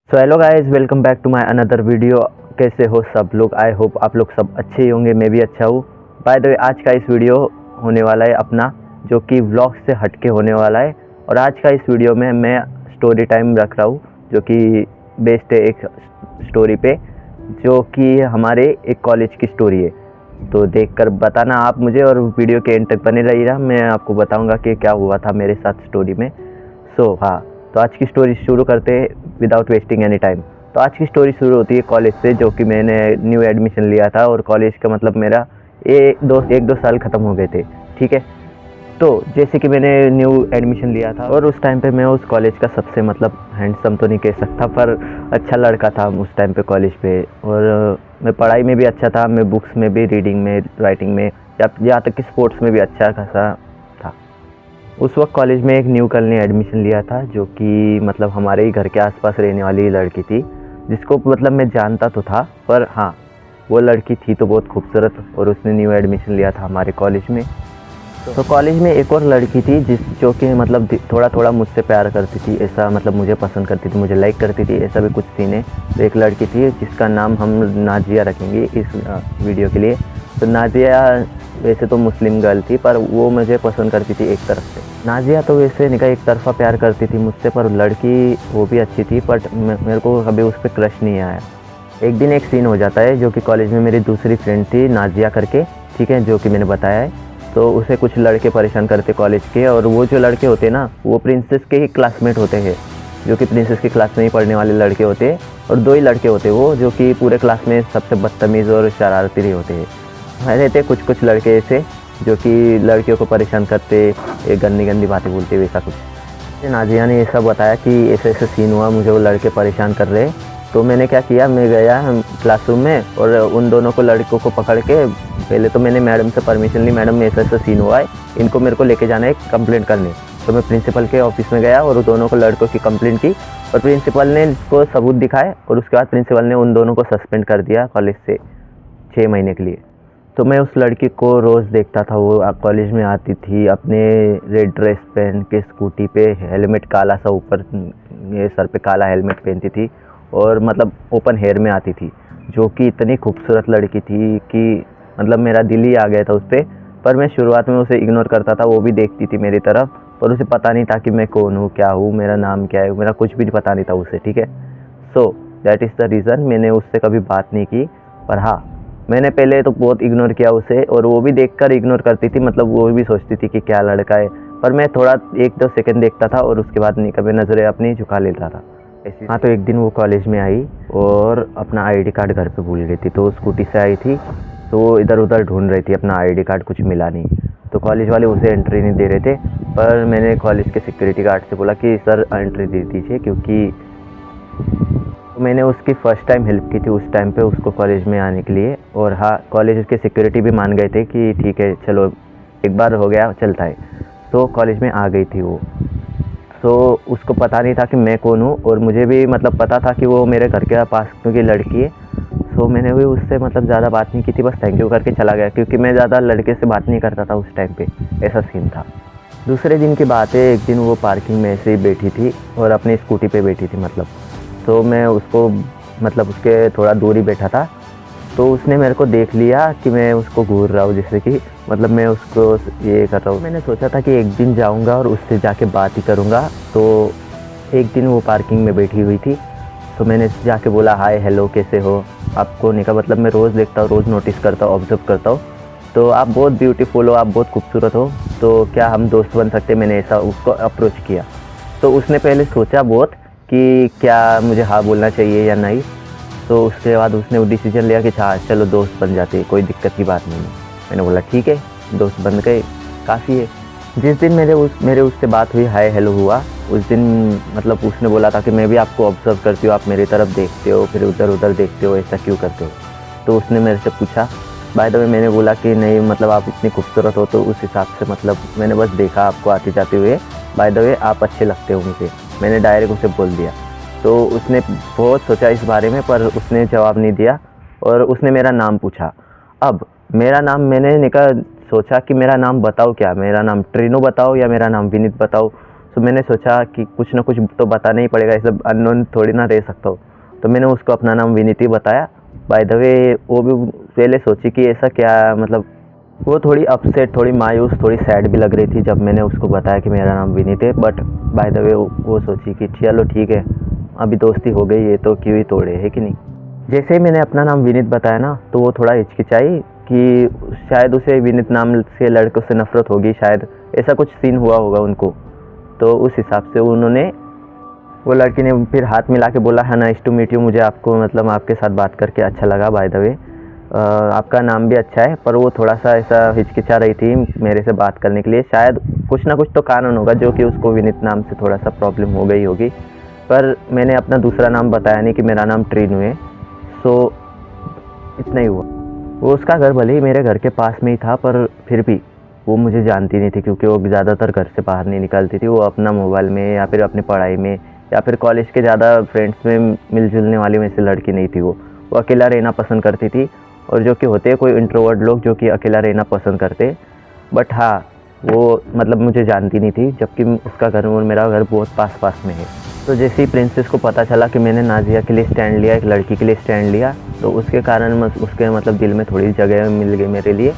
So hello guys, welcome back to my another video. कैसे हो सब लोग? आई होप आप लोग सब अच्छे ही होंगे। मैं भी अच्छा हूँ। बाय द वे, आज का इस वीडियो होने वाला है अपना, जो कि व्लॉग से हटके होने वाला है। और आज का इस वीडियो में मैं स्टोरी टाइम रख रहा हूँ, जो कि बेस्ड है एक स्टोरी पे, जो कि हमारे एक कॉलेज की स्टोरी है। तो देखकर बताना आप मुझे, और वीडियो के एंड तक बने रहिएगा। मैं आपको बताऊँगा कि क्या हुआ था मेरे साथ स्टोरी में। हाँ, तो आज की स्टोरी शुरू करते हैं विदाउट वेस्टिंग एनी टाइम। तो आज की स्टोरी शुरू होती है कॉलेज से, जो कि मैंने न्यू एडमिशन लिया था, और कॉलेज का मतलब मेरा एक दो साल ख़त्म हो गए थे। ठीक है, तो जैसे कि मैंने न्यू एडमिशन लिया था, और उस टाइम पे मैं उस कॉलेज का सबसे मतलब हैंडसम तो नहीं कह सकता, पर अच्छा लड़का था उस टाइम पे कॉलेज पे। और मैं पढ़ाई में भी अच्छा था, मैं बुक्स में भी, रीडिंग में, राइटिंग में, यहाँ तक कि स्पोर्ट्स में भी अच्छा खासा था। उस वक्त कॉलेज में एक न्यू गर्ल ने एडमिशन लिया था, जो कि मतलब हमारे ही घर के आसपास रहने वाली लड़की थी, जिसको मतलब मैं जानता तो था, पर हाँ, वो लड़की थी तो बहुत खूबसूरत, और उसने न्यू एडमिशन लिया था हमारे कॉलेज में। तो कॉलेज में एक और लड़की थी जो कि मतलब थोड़ा थोड़ा मुझसे प्यार करती थी, ऐसा मतलब मुझे पसंद करती थी, मुझे लाइक करती थी, ऐसा भी कुछ सीन है। तो एक लड़की थी जिसका नाम हम नाजिया रखेंगे इस वीडियो के लिए। तो नाजिया वैसे तो मुस्लिम गर्ल थी, पर वो मुझे पसंद करती थी एक तरफ से। नाजिया तो वैसे निका एक तरफा प्यार करती थी मुझसे, पर लड़की वो भी अच्छी थी, बट मेरे को कभी उस पर क्रश नहीं आया। एक दिन एक सीन हो जाता है, जो कि कॉलेज में मेरी दूसरी फ्रेंड थी नाजिया करके, ठीक है, जो कि मैंने बताया है। तो उसे कुछ लड़के परेशान करते कॉलेज के, और वो जो लड़के होते हैं ना, वो प्रिंसेस के ही क्लासमेट होते हैं, जो कि प्रिंसेस की क्लास में ही पढ़ने वाले लड़के होते हैं। और दो ही लड़के होते हैं वो, जो कि पूरे क्लास में सबसे बदतमीज़ और शरारती ही होते हैं। रहते कुछ कुछ लड़के ऐसे, जो कि लड़कियों को परेशान करते, एक गंदी गंदी बातें बोलते, वैसा कुछ। नाजिया ने ये सब बताया कि ऐसे ऐसे सीन हुआ, मुझे वो लड़के परेशान कर रहे। तो मैंने क्या किया, मैं गया क्लासरूम में, और उन दोनों को, लड़कों को पकड़ के, पहले तो मैंने मैडम से परमिशन ली, मैडम ऐसा ऐसा सीन हुआ है, इनको मेरे को लेके जाना है कंप्लेंट करने। तो मैं प्रिंसिपल के ऑफिस में गया और दोनों को, लड़कों की कंप्लेंट की, और प्रिंसिपल ने इसको सबूत दिखाए, और उसके बाद प्रिंसिपल ने उन दोनों को सस्पेंड कर दिया कॉलेज से 6 महीने के लिए। तो मैं उस लड़की को रोज़ देखता था, वो कॉलेज में आती थी अपने रेड ड्रेस पहन के, स्कूटी पे, हेलमेट काला सा ऊपर, ये सर पे काला हेलमेट पहनती थी, और मतलब ओपन हेयर में आती थी, जो कि इतनी खूबसूरत लड़की थी कि मतलब मेरा दिल ही आ गया था उस पर। पर मैं शुरुआत में उसे इग्नोर करता था, वो भी देखती थी मेरी तरफ, पर उसे पता नहीं था कि मैं कौन हूँ, क्या हूँ, मेरा नाम क्या है, मेरा कुछ भी पता नहीं था उसे। ठीक है, so that is the reason मैंने उससे कभी बात नहीं की। पर हाँ, मैंने पहले तो बहुत इग्नोर किया उसे, और वो भी देखकर इग्नोर करती थी, मतलब वो भी सोचती थी कि क्या लड़का है। पर मैं थोड़ा 1-2 सेकंड देखता था, और उसके बाद नहीं, कभी नज़रें अपनी झुका लेता था ऐसी। हाँ, तो एक दिन वो कॉलेज में आई, और अपना आईडी कार्ड घर पे भूल गई थी, तो स्कूटी से आई थी, तो वो इधर उधर ढूंढ रही थी अपना आईडी कार्ड, कुछ मिला नहीं। तो कॉलेज वाले उसे एंट्री नहीं दे रहे थे, पर मैंने कॉलेज के सिक्योरिटी गार्ड से बोला कि सर एंट्री दे दीजिए, क्योंकि तो मैंने उसकी फ़र्स्ट टाइम हेल्प की थी उस टाइम पे उसको कॉलेज में आने के लिए। और हाँ, कॉलेज के सिक्योरिटी भी मान गए थे कि ठीक है चलो, एक बार हो गया चलता है। तो कॉलेज में आ गई थी वो। तो उसको पता नहीं था कि मैं कौन हूँ, और मुझे भी मतलब पता था कि वो मेरे घर के पास क्योंकि लड़की है। सो मैंने भी उससे मतलब ज़्यादा बात नहीं की थी, बस थैंक यू करके चला गया, क्योंकि मैं ज़्यादा लड़के से बात नहीं करता था उस टाइम पे, ऐसा सीन था। दूसरे दिन की बात है, एक दिन वो पार्किंग में ऐसे ही बैठी थी, और अपनी स्कूटी पे बैठी थी मतलब। तो मैं उसको मतलब उसके थोड़ा दूर ही बैठा था, तो उसने मेरे को देख लिया कि मैं उसको घूर रहा हूँ, जैसे कि मतलब मैं उसको ये कर रहा हूँ। मैंने सोचा था कि एक दिन जाऊँगा और उससे जाके बात ही करूँगा। तो एक दिन वो पार्किंग में बैठी हुई थी, तो मैंने जाके बोला हाय हेलो कैसे हो, आपको नहीं कहा, मतलब मैं रोज़ देखता हूँ, रोज़ नोटिस करता हूँ, ऑब्ज़र्व करता हूँ, तो आप बहुत ब्यूटीफुल हो, आप बहुत खूबसूरत हो, तो क्या हम दोस्त बन सकते? मैंने ऐसा उसको अप्रोच किया। तो उसने पहले सोचा बहुत कि क्या मुझे हाँ बोलना चाहिए या नहीं। तो उसके बाद उसने वो डिसीजन लिया कि हाँ चलो दोस्त बन जाते हैं, कोई दिक्कत की बात नहीं है। मैंने बोला ठीक है, दोस्त बन गए, काफ़ी है। जिस दिन मेरे उससे बात हुई, हाय हेलो हुआ, उस दिन मतलब उसने बोला था कि मैं भी आपको ऑब्ज़र्व करती हूँ, आप मेरी तरफ देखते हो, फिर उधर उधर देखते हो, ऐसा क्यों करते हो? तो उसने मेरे से पूछा। बाय द वे मैंने बोला कि नहीं मतलब आप इतनी खूबसूरत हो, तो उस हिसाब से मतलब मैंने बस देखा आपको आते जाते हुए, बाय द वे आप अच्छे लगते हो मुझे, मैंने डायरेक्ट उसे बोल दिया। तो उसने बहुत सोचा इस बारे में, पर उसने जवाब नहीं दिया, और उसने मेरा नाम पूछा। अब मेरा नाम, मैंने सोचा कि मेरा नाम बताओ क्या, मेरा नाम ट्रिनो बताओ या मेरा नाम विनीत बताओ। तो मैंने सोचा कि कुछ ना कुछ तो बताना ही पड़ेगा, ऐसे अननोन थोड़ी ना रह सकता हूँ। तो मैंने उसको अपना नाम विनीति बताया। बाय द वे वो भी पहले सोची कि ऐसा क्या, मतलब वो थोड़ी अपसेट, थोड़ी मायूस, थोड़ी सैड भी लग रही थी जब मैंने उसको बताया कि मेरा नाम विनीत है। बट बाय द वे वो सोची कि चलो ठीक है, अभी दोस्ती हो गई है तो क्यों ही तोड़े, है कि नहीं। जैसे ही मैंने अपना नाम विनीत बताया ना, तो वो थोड़ा हिचकिचाई कि शायद उसे विनीत नाम से लड़कों से नफरत होगी, शायद ऐसा कुछ सीन हुआ होगा उनको। तो उस हिसाब से वो लड़की ने फिर हाथ मिला के बोला, हाँ नाइस टू मीट यू, मुझे आपको मतलब आपके साथ बात करके अच्छा लगा, बाय द वे आपका नाम भी अच्छा है। पर वो थोड़ा सा ऐसा हिचकिचा रही थी मेरे से बात करने के लिए, शायद कुछ ना कुछ तो कारण होगा जो कि उसको विनीत नाम से थोड़ा सा प्रॉब्लम हो गई होगी। पर मैंने अपना दूसरा नाम बताया नहीं कि मेरा नाम ट्रीनू है। सो इतना ही हुआ। वो उसका घर भले ही मेरे घर के पास में ही था, पर फिर भी वो मुझे जानती नहीं थी, क्योंकि वो ज़्यादातर घर से बाहर नहीं निकलती थी। वो अपना मोबाइल में या फिर अपनी पढ़ाई में या फिर कॉलेज के ज़्यादा फ्रेंड्स में मिलजुलने वाली में से लड़की नहीं थी। वो अकेला रहना पसंद करती थी, और जो कि होते हैं कोई इंट्रोवर्ट लोग जो कि अकेला रहना पसंद करते। बट हाँ, वो मतलब मुझे जानती नहीं थी, जबकि उसका घर और मेरा घर बहुत पास पास में है। तो जैसे ही प्रिंसेस को पता चला कि मैंने नाजिया के लिए स्टैंड लिया, एक लड़की के लिए स्टैंड लिया, तो उसके कारण उसके मतलब दिल में थोड़ी जगह मिल गई मेरे लिए।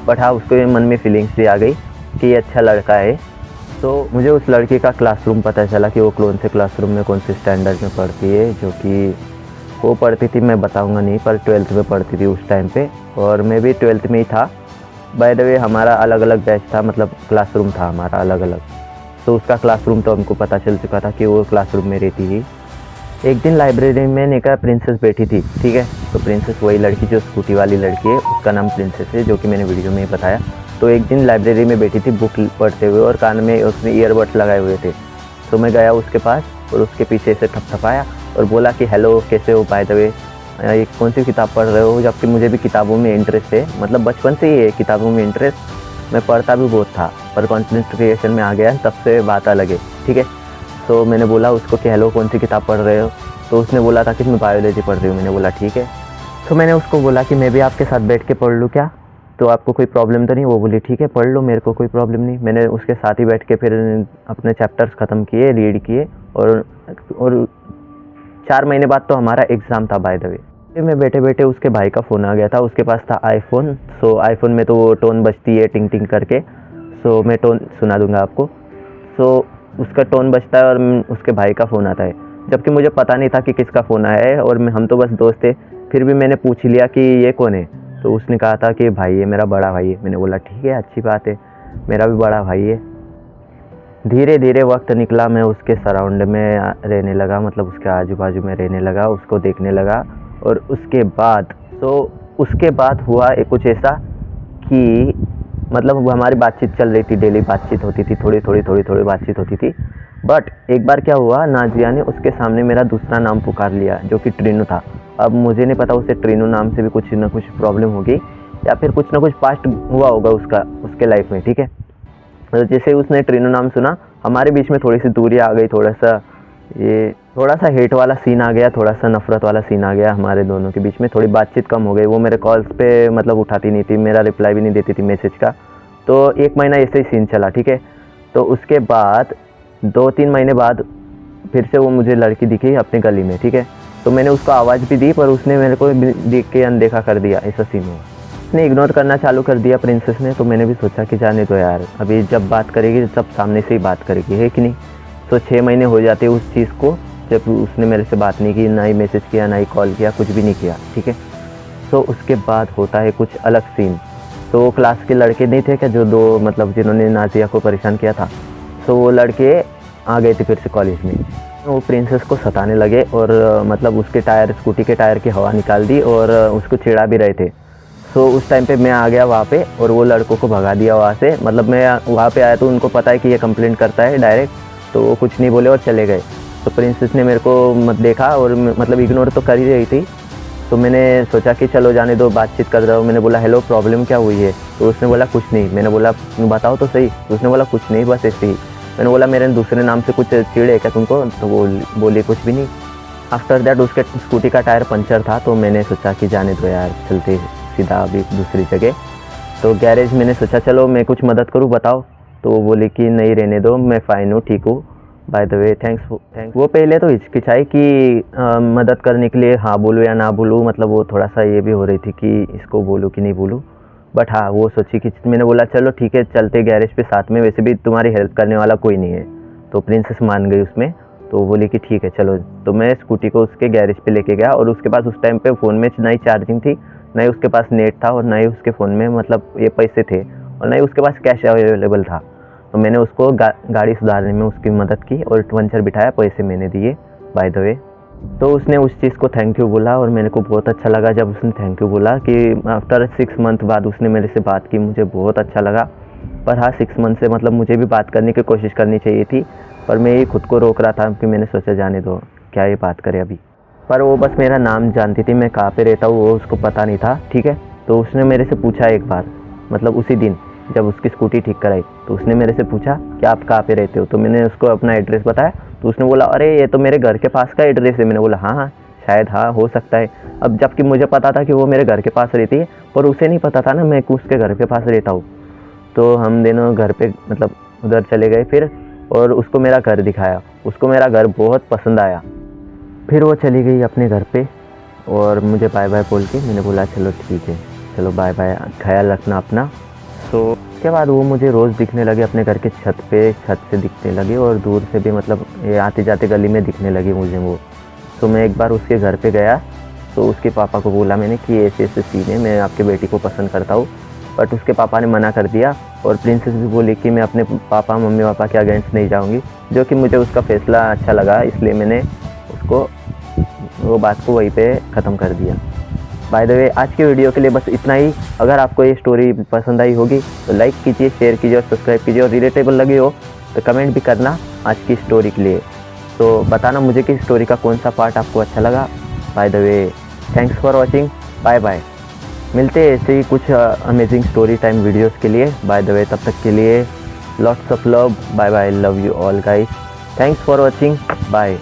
बट हाँ, उसके मन में फीलिंग्स भी आ गई कि ये अच्छा लड़का है। तो मुझे उस लड़की का क्लासरूम पता चला कि वो कौन से क्लासरूम में कौन से स्टैंडर्ड में पढ़ती है, जो कि वो पढ़ती थी मैं बताऊंगा नहीं, पर 12th में पढ़ती थी उस टाइम पे, और मैं भी 12th में ही था। बाय द वे हमारा अलग अलग बैच था, मतलब क्लासरूम था हमारा अलग अलग। तो उसका क्लासरूम तो हमको पता चल चुका था कि वो क्लासरूम में रहती थी। एक दिन लाइब्रेरी में निका प्रिंसेस बैठी थी, ठीक है। तो प्रिंसेस वही लड़की जो स्कूटी वाली लड़की है, उसका नाम प्रिंसेस है, जो कि मैंने वीडियो में ही बताया। तो एक दिन लाइब्रेरी में बैठी थी बुक पढ़ते हुए, और कान में उसने ईयरबड्स लगाए हुए थे। तो मैं गया उसके पास और उसके पीछे से थपथपाया और बोला कि हेलो कैसे हो, बाय द वे ये कौन सी किताब पढ़ रहे हो। जबकि मुझे भी किताबों में इंटरेस्ट है, मतलब बचपन से ही है किताबों में इंटरेस्ट, मैं पढ़ता भी बहुत था, पर कंटेंट क्रिएशन में आ गया तब से बात अलग है, ठीक है। तो मैंने बोला उसको कि हेलो कौन सी किताब पढ़ रहे हो। तो उसने बोला था कि मैं बायोलॉजी पढ़ रही हूँ। मैंने बोला ठीक है। तो मैंने उसको बोला कि मैं भी आपके साथ बैठ के पढ़ लूँ क्या, तो आपको कोई प्रॉब्लम तो नहीं। वो बोली ठीक है पढ़ लो, मेरे को कोई प्रॉब्लम नहीं। मैंने उसके साथ ही बैठ के फिर अपने चैप्टर्स ख़त्म किए, रीड किए, और 4 महीने बाद तो हमारा एग्ज़ाम था बाय द वे। फिर मैं बैठे बैठे उसके भाई का फ़ोन आ गया था, उसके पास था आईफोन। सो आईफोन में तो वो टोन बजती है टिंग टिंग करके, सो मैं टोन सुना दूंगा आपको। सो उसका टोन बजता है और उसके भाई का फ़ोन आता है, जबकि मुझे पता नहीं था कि किसका फ़ोन आया है, और हम तो बस दोस्त थे। फिर भी मैंने पूछ लिया कि ये कौन है। तो उसने कहा था कि भाई है, मेरा बड़ा भाई है। मैंने बोला ठीक है अच्छी बात है, मेरा भी बड़ा भाई है। धीरे धीरे वक्त निकला, मैं उसके सराउंड में रहने लगा, मतलब उसके आजू बाजू में रहने लगा, उसको देखने लगा। और उसके बाद हुआ कुछ ऐसा कि मतलब हमारी बातचीत चल रही थी, डेली बातचीत होती थी, थोड़ी बातचीत होती थी। बट एक बार क्या हुआ, नाजिया ने उसके सामने मेरा दूसरा नाम पुकार लिया, जो कि ट्रीनू था। अब मुझे नहीं पता उसे ट्रीनू नाम से भी कुछ ना कुछ प्रॉब्लम होगी, या फिर कुछ ना कुछ पास्ट हुआ होगा उसके लाइफ में, ठीक है। तो जैसे उसने ट्रीनू नाम सुना, हमारे बीच में थोड़ी सी दूरी आ गई, थोड़ा सा हेट वाला सीन आ गया, थोड़ा सा नफरत वाला सीन आ गया हमारे दोनों के बीच में। थोड़ी बातचीत कम हो गई, वो मेरे कॉल्स पे मतलब उठाती नहीं थी, मेरा रिप्लाई भी नहीं देती थी मैसेज का। तो 1 महीना ऐसे ही सीन चला, ठीक है। तो उसके बाद 2-3 महीने बाद फिर से वो मुझे लड़की दिखी अपनी गली में, ठीक है। तो मैंने उसको आवाज़ भी दी, पर उसने मेरे को देख के अनदेखा कर दिया, ऐसा सीन हुआ। उसने इग्नोर करना चालू कर दिया प्रिंसेस ने। तो मैंने भी सोचा कि जाने दो यार, अभी जब बात करेगी तब सामने से ही बात करेगी, है कि नहीं। तो 6 महीने हो जाते उस चीज़ को जब उसने मेरे से बात नहीं की, ना ही मैसेज किया, ना ही कॉल किया, कुछ भी नहीं किया, ठीक है। तो उसके बाद होता है कुछ अलग सीन। तो वो क्लास के लड़के नहीं थे क्या, जो 2 मतलब जिन्होंने नाजिया को परेशान किया था, तो वो लड़के आ गए थे फिर से कॉलेज में। वो प्रिंसेस को सताने लगे, और मतलब उसके स्कूटी के टायर की हवा निकाल दी, और उसको चिढ़ा भी रहे थे। सो उस टाइम पे मैं आ गया वहाँ पे, और वो लड़कों को भगा दिया वहाँ से। मतलब मैं वहाँ पे आया तो उनको पता है कि ये कंप्लेंट करता है डायरेक्ट, तो वो कुछ नहीं बोले और चले गए। तो प्रिंसेस ने मेरे को देखा, और मतलब इग्नोर तो कर ही रही थी। तो मैंने सोचा कि चलो जाने दो, बातचीत कर रहा हूँ। मैंने बोला हेलो प्रॉब्लम क्या हुई है। तो उसने बोला कुछ नहीं। मैंने बोला बताओ तो सही। तो उसने बोला कुछ नहीं, बस ऐसे ही। मैंने बोला मेरे दूसरे नाम से कुछ चिढ़ है क्या तुमको। तो वो बोली कुछ भी नहीं। आफ्टर दैट उसके स्कूटी का टायर पंचर था, तो मैंने सोचा कि जाने दो यार, चलते सीधा अभी दूसरी जगह। तो गैरेज मैंने सोचा चलो मैं कुछ मदद करूँ, बताओ। तो वो बोली कि नहीं रहने दो, मैं फ़ाइन हूँ, ठीक हूँ, बाय द वे थैंक्स। वो पहले तो हिचकिचाई कि मदद करने के लिए हाँ बोलूँ या ना बोलूँ, मतलब वो थोड़ा सा ये भी हो रही थी कि इसको बोलूँ कि नहीं बोलूँ। बट हाँ, वो सोची कि मैंने बोला चलो ठीक है चलते गैरेज पे साथ में, वैसे भी तुम्हारी हेल्प करने वाला कोई नहीं है। तो प्रिंसेस मान गई उसमें, तो बोली कि ठीक है चलो। तो मैं स्कूटी को उसके गैरेज पे लेके गया, और उसके पास उस टाइम पे फ़ोन में ना ही चार्जिंग थी, ना ही उसके पास नेट था, और ना ही उसके फ़ोन में मतलब ये पैसे थे, और ना ही उसके पास कैश अवेलेबल था। तो मैंने उसको गाड़ी सुधारने में उसकी मदद की और पंचर बिठाया, पैसे मैंने दिए बाय द वे। तो उसने उस चीज़ को थैंक यू बोला, और मेरे को बहुत अच्छा लगा जब उसने थैंक यू बोला कि आफ्टर 6 मंथ बाद उसने मेरे से बात की, मुझे बहुत अच्छा लगा। पर हाँ, 6 मंथ से मतलब मुझे भी बात करने की कोशिश करनी चाहिए थी, पर मैं ये खुद को रोक रहा था कि मैंने सोचा जाने दो, क्या ये बात करे अभी। पर वो बस मेरा नाम जानती थी, मैं कहाँ पे रहता हूँ वो उसको पता नहीं था, ठीक है। तो उसने मेरे से पूछा एक बार, मतलब उसी दिन जब उसकी स्कूटी ठीक कराई, तो उसने मेरे से पूछा कि आप कहाँ पे रहते हो। तो मैंने उसको अपना एड्रेस बताया, तो उसने बोला अरे ये तो मेरे घर के पास का एड्रेस है। मैंने बोला हाँ हाँ शायद हाँ हो सकता है। अब जबकि मुझे पता था कि वो मेरे घर के पास रहती है, पर उसे नहीं पता था ना मैं उसके घर के पास रहता हूँ। तो हम दोनों घर पे मतलब उधर चले गए फिर, और उसको मेरा घर दिखाया। उसको मेरा घर बहुत पसंद आया। फिर वो चली गई अपने घर पे, और मुझे बाय बाय बोल के मैंने बोला चलो ठीक है, चलो बाय बाय, ख्याल रखना अपना। तो उसके बाद वो मुझे रोज़ दिखने लगे अपने घर के छत से दिखने लगे, और दूर से भी मतलब ये आते जाते गली में दिखने लगे मुझे वो। तो मैं एक बार उसके घर पे गया, तो उसके पापा को बोला मैंने कि ऐसे ऐसे सीन है, मैं आपके बेटी को पसंद करता हूँ। बट उसके पापा ने मना कर दिया, और प्रिंसेस भी बोली कि मैं अपने मम्मी पापा के अगेंस्ट नहीं जाऊँगी, जो कि मुझे उसका फ़ैसला अच्छा लगा, इसलिए मैंने उसको वो बात को वहीं पे ख़त्म कर दिया। बाय द वे आज की वीडियो के लिए बस इतना ही। अगर आपको ये स्टोरी पसंद आई होगी तो लाइक कीजिए, शेयर कीजिए और सब्सक्राइब कीजिए, और रिलेटेबल लगी हो तो कमेंट भी करना आज की स्टोरी के लिए। तो बताना मुझे कि स्टोरी का कौन सा पार्ट आपको अच्छा लगा। By the way thanks for watching, bye bye. मिलते हैं ऐसे ही कुछ अमेजिंग स्टोरी टाइम वीडियोस के लिए। बाय द वे तब तक के लिए lots of love, bye bye, love you all guys, thanks for watching, bye.